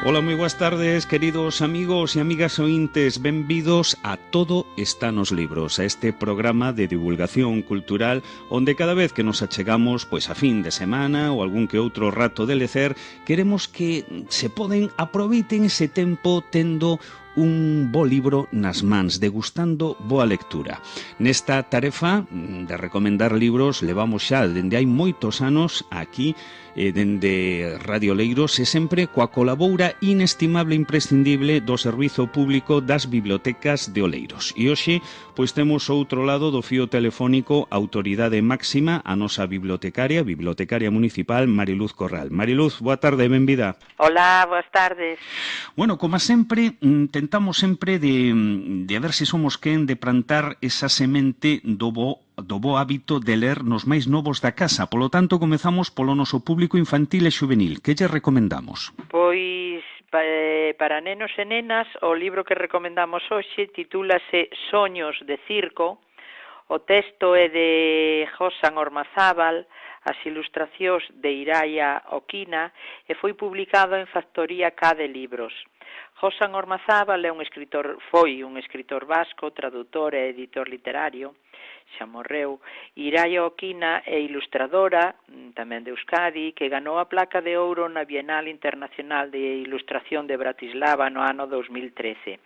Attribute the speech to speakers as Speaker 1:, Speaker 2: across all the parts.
Speaker 1: Ola, moi boas tardes, queridos amigos e amigas ointes. Benvidos a Todo está nos libros, a este programa de divulgación cultural onde cada vez que nos achegamos pois a fin de semana ou algún que outro rato de lecer, queremos que se poden aproveiten ese tempo tendo un bo libro nas mans, degustando boa lectura. Nesta tarefa de recomendar libros levamos xa dende hai moitos anos aquí dende Radio Leiros e sempre coa colaboura inestimable e imprescindible do Servizo Público das Bibliotecas de Oleiros. E hoxe, pois temos outro lado do fío telefónico a autoridade máxima, a nosa bibliotecaria municipal, Mariluz Corral. Mariluz, boa tarde, benvida.
Speaker 2: Hola, boas tardes.
Speaker 1: Bueno, como sempre, tentamos sempre de ver se somos quen de plantar esa semente do bo hábito de ler nos máis novos da casa. Polo tanto, comezamos polo noso público infantil e xuvenil. Que lle recomendamos?
Speaker 2: Pois, para nenos e nenas, o libro que recomendamos hoxe titúlase Soños de Circo. O texto é de Josan Ormazábal, as ilustracións de Iraia Oquina e foi publicado en Factoría K de Libros. Josan Ormazábal foi un escritor vasco, tradutor e editor literario, xa morreu. Iraia Oquina é ilustradora, tamén de Euskadi, que ganou a placa de ouro na Bienal Internacional de Ilustración de Bratislava no ano 2013.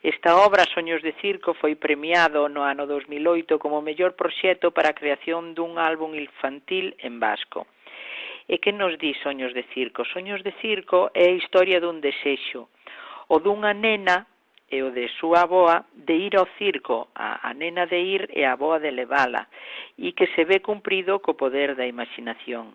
Speaker 2: Esta obra, Soños de Circo, foi premiado no ano 2008 como mellor proxecto para a creación dun álbum infantil en vasco. E que nos di Soños de Circo? Soños de Circo é a historia dun desexo, o dunha nena e o de súa avoa de ir ao circo, a nena de ir e a avoa de levala, e que se ve cumprido co poder da imaginación.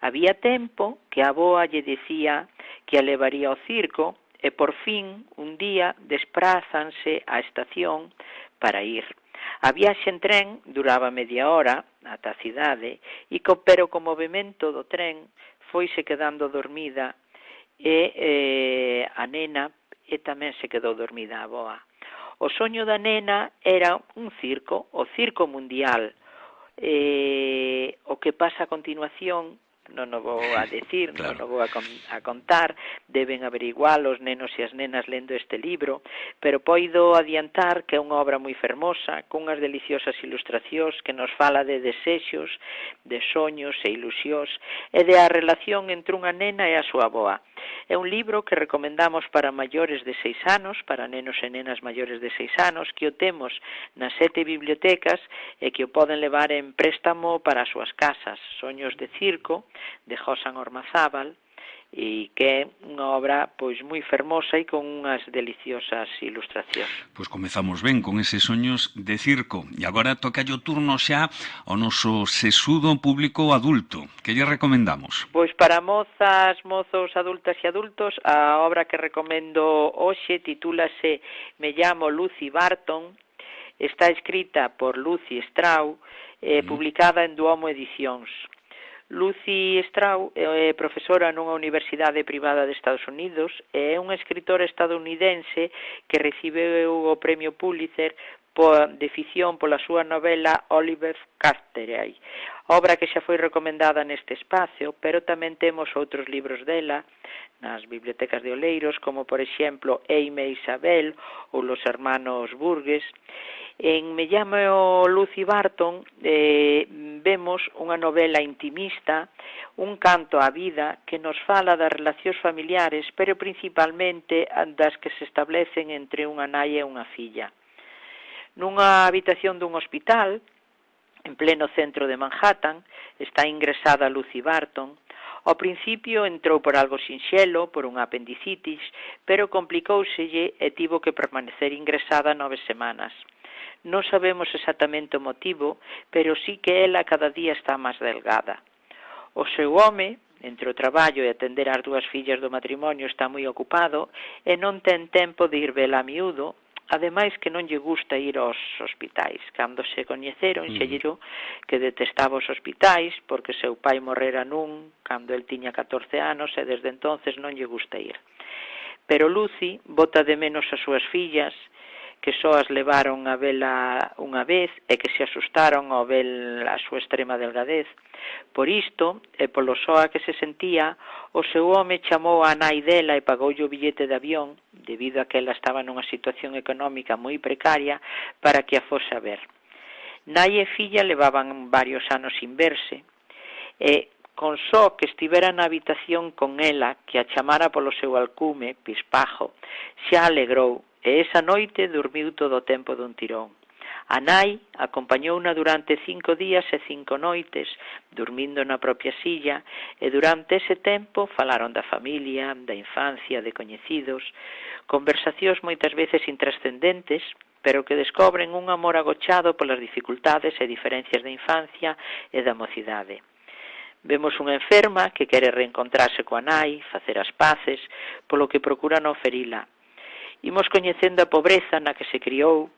Speaker 2: Había tempo que a avoa lle dicía que a levaría ao circo e por fin, un día, desprázanse á estación para ir. A viaxe en tren duraba media hora ata a cidade, pero co movimento do tren foise quedando dormida e a nena e tamén se quedou dormida a avoa. O soño da nena era un circo, o circo mundial. O que pasa a continuación non o vou a decir, claro. Non o vou a contar, deben averiguar os nenos e as nenas lendo este libro, pero poido adiantar que é unha obra moi fermosa, cunhas deliciosas ilustracións que nos fala de desexos, de soños e ilusións, e de a relación entre unha nena e a súa avoa. É un libro que recomendamos para maiores de 6 anos, para nenos e nenas maiores de 6 anos, que o temos nas 7 bibliotecas e que o poden levar en préstamo para as súas casas. Soños de Circo, de Josan Ormazábal, e que é unha obra pois moi fermosa e con unhas deliciosas ilustracións.
Speaker 1: Pois comezamos ben con eses Soños de Circo. E agora toca o turno xa ao noso sesudo público adulto. Que lle recomendamos?
Speaker 2: Pois para mozas, mozos, adultas e adultos, a obra que recomendo hoxe titúlase Me llamo Lucy Barton. Está escrita por Lucy Strau, publicada en Duomo Edicións. Lucy Strau é profesora nunha universidade privada de Estados Unidos e é unha escritora estadounidense que recibeu o premio Pulitzer de ficción pola súa novela Oliver Carteret, obra que xa foi recomendada neste espacio, pero tamén temos outros libros dela nas bibliotecas de Oleiros, como por exemplo Eime e Isabel ou Los Hermanos Burgues. En Me llamo Lucy Barton vemos unha novela intimista, un canto á vida que nos fala das relacións familiares, pero principalmente das que se establecen entre unha nai e unha filla. Nunha habitación dun hospital, en pleno centro de Manhattan, está ingresada Lucy Barton. Ao principio entrou por algo sinxelo, por unha apendicitis, pero complicóuselle e tivo que permanecer ingresada 9 semanas. Non sabemos exactamente o motivo, pero sí que ela cada día está máis delgada. O seu home, entre o traballo e atender as 2 fillas do matrimonio, está moi ocupado e non ten tempo de ir vela a miúdo, ademais que non lle gusta ir aos hospitais. Cando se coñeceron, xe dixo que detestaba os hospitais porque seu pai morrera nun cando el tiña 14 anos e desde entonces non lle gusta ir. Pero Lucy bota de menos as súas fillas, que só as levaron a vela unha vez e que se asustaron ao ver a súa extrema delgadez. Por isto, e polo soa que se sentía, o seu home chamou a nai dela e pagoulle o billete de avión, debido a que ela estaba nunha situación económica moi precaria, para que a fose a ver. Nai e filla levaban varios anos sin verse, e con só que estivera na habitación con ela, que a chamara polo seu alcume, Pispajo, xa alegrou, e esa noite dormiu todo o tempo dun tirón. A nai acompañouna durante 5 días e 5 noites, dormindo na propia silla, e durante ese tempo falaron da familia, da infancia, de coñecidos, conversacións moitas veces intrascendentes, pero que descobren un amor agochado polas dificultades e diferencias da infancia e da mocidade. Vemos unha enferma que quere reencontrarse coa nai, facer as paces, polo que procura non ferila. Imos coñecendo a pobreza na que se criou,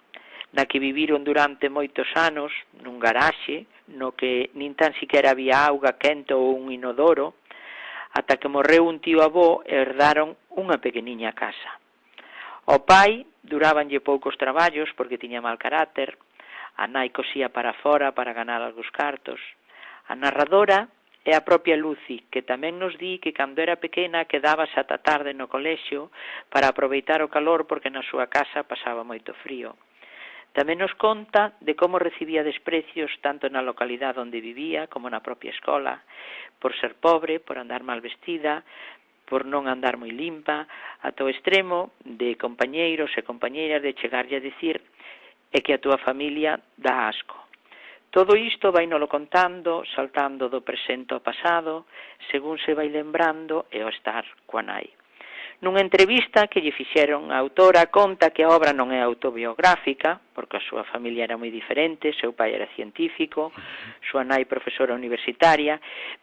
Speaker 2: na que viviron durante moitos anos, nun garaxe, no que nin tan siquiera había auga quente ou un inodoro, ata que morreu un tío avó e herdaron unha pequeniña casa. Ao pai durabanlle poucos traballos porque tiña mal carácter, a nai cosía para fora para ganar algúns cartos. A narradora é a propia Lucy, que tamén nos di que cando era pequena quedábase ata tarde no colexio para aproveitar o calor porque na súa casa pasaba moito frío. Tamén nos conta de como recibía desprecios tanto na localidade onde vivía como na propia escola, por ser pobre, por andar mal vestida, por non andar moi limpa, ata o extremo de compañeiros e compañeiras de chegarlle a dicir é que a túa familia dá asco. Todo isto vai nolo contando, saltando do presente ao pasado, según se vai lembrando e ao estar coa nai. Nunha entrevista que lle fixeron, a autora conta que a obra non é autobiográfica, porque a súa familia era moi diferente, seu pai era científico, súa nai profesora universitaria,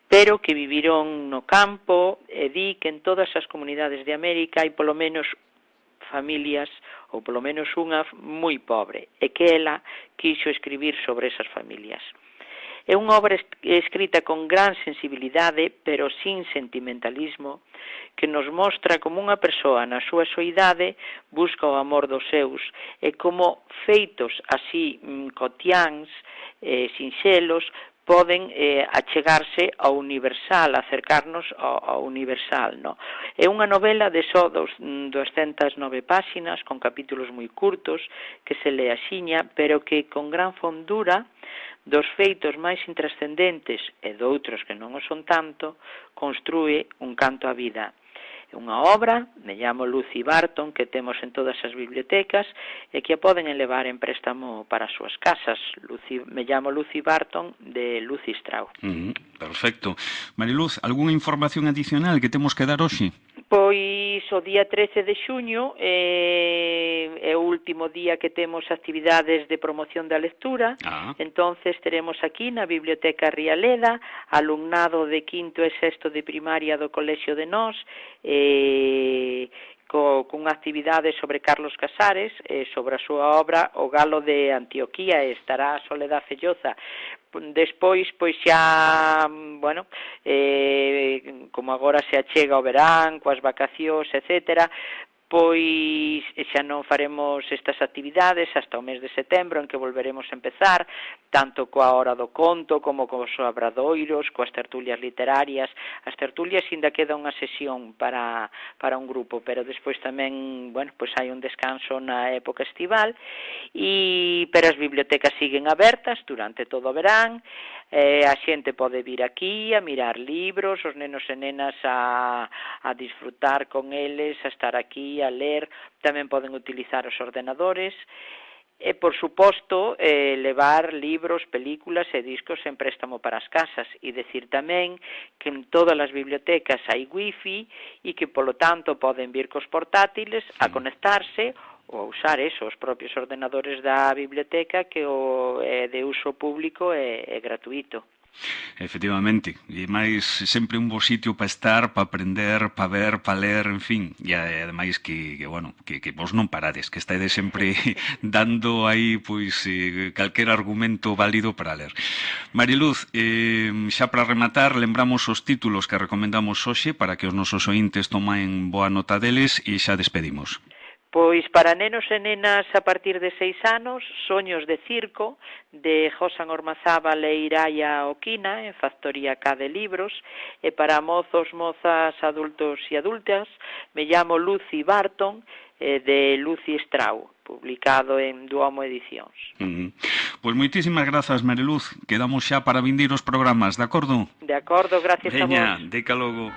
Speaker 2: pero que viviron no campo e di que en todas as comunidades de América hai polo menos familias, ou polo menos unha moi pobre, e que ela quixo escribir sobre esas familias. É unha obra escrita con gran sensibilidade, pero sin sentimentalismo, que nos mostra como unha persoa na súa soidade busca o amor dos seus, e como feitos así cotiáns, sinxelos, poden achegarse ao universal, acercarnos ao universal, no? É unha novela de só 209 páxinas, con capítulos moi curtos, que se lee axiña, pero que con gran fondura dos feitos máis intrascendentes e doutros que non o son tanto, construe un canto á vida. É unha obra, me llamo Lucy Barton, que temos en todas as bibliotecas e que a poden elevar en préstamo para as súas casas. Me llamo Lucy Barton, de Lucy Strauss.
Speaker 1: Perfecto. Mariluz, algunha información adicional que temos que dar hoxe?
Speaker 2: Pois o día 13 de xuño é o último día que temos actividades de promoción da lectura. Entonces teremos aquí na Biblioteca Rialeda alumnado de quinto e sexto de primaria do Colexio de Nós, cunha actividade sobre Carlos Casares, sobre a súa obra O Galo de Antioquía, e estará Soledad Felloza. Despois, pois xa, bueno, como agora se achega o verán, coas vacacións, etcétera, pois xa non faremos estas actividades hasta o mes de setembro, en que volveremos a empezar, tanto coa hora do conto, como cos obradoiros, coas tertulias literarias. As tertulias ainda queda unha sesión para un grupo, pero despois tamén, bueno, pois hai un descanso na época estival, pero as bibliotecas siguen abertas durante todo o verán. A xente pode vir aquí a mirar libros, os nenos e nenas a disfrutar con eles, a estar aquí, a ler, tamén poden utilizar os ordenadores, e, por suposto, levar libros, películas e discos en préstamo para as casas, e decir tamén que en todas as bibliotecas hai wifi e que, polo tanto, poden vir cos portátiles a conectarse ou a usar os propios ordenadores da biblioteca, que é de uso público e gratuito.
Speaker 1: Efectivamente, e máis sempre un bo sitio para estar, para aprender, para ver, para ler, en fin, e ademais que vos non parades, que estades sempre dando aí pois calquer argumento válido para ler. Mariluz, xa para rematar, lembramos os títulos que recomendamos hoxe para que os nosos ointes tomen boa nota deles e xa despedimos.
Speaker 2: Pois para nenos e nenas a partir de 6 anos, Soños de circo, de Josan Ormazábal e Iraia Oquina, en Factoría K de Libros, e para mozos, mozas, adultos e adultas, me llamo Lucy Barton, de Lucy Strau, publicado en Duomo Edicións.
Speaker 1: Pois moitísimas grazas, Mariluz. Quedamos xa para vindir os programas, de acordo?
Speaker 2: De acordo, gracias a vos.
Speaker 1: Veña, deca logo.